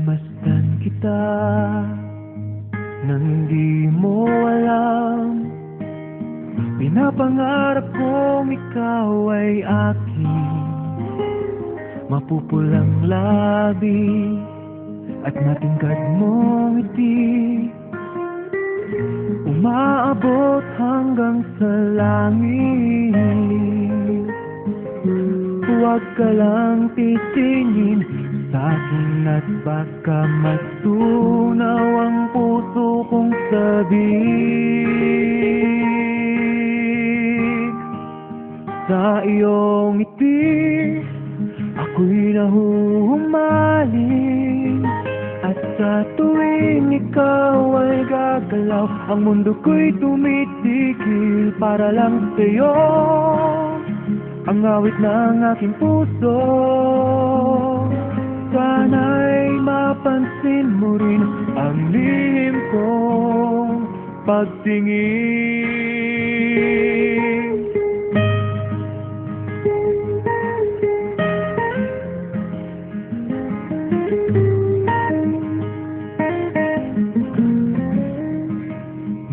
Pinamasdan kita nang di mo alam. Pinapangarap kong ikaw ay aking mapupulang labi at matingkad mong ngiti, umaabot hanggang sa langit. Huwag ka lang titingin sa'kin at baka matunaw ang puso kong sabik. Sa iyong ngiti ako'y nahuhumaling, at sa tuwing ikaw ay gagalaw, ang mundo ko'y tumitigil para lang sa'yo. Ang awit ng aking puso, sana'y mapansin mo rin ang lihim kong pagtingin.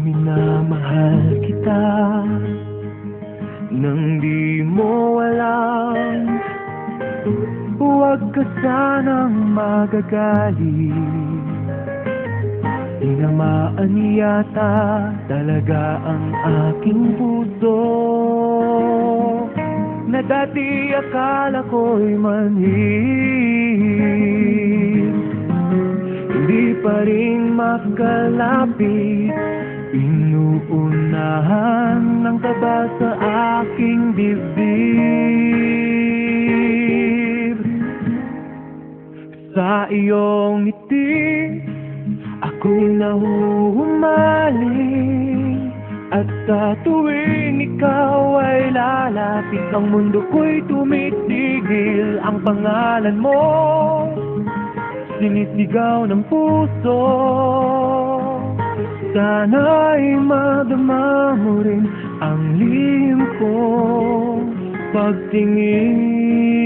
Minamahal kita nang di mo alam. Huwag ka sanang magagalit, tinamaan yata talaga ang aking puso, na dati akala ko'y manhid. Hindi pa rin makalapit, inuunahan ng taba sa aking dibdib. Sa iyong ngiti ako'y nahuhumaling, at sa tuwing ikaw ay lalapit, ang mundo ko'y tumitigil. Ang pangalan mo sinisigaw ng puso, sana'y madama mo rin ang lihim kong pagtingin.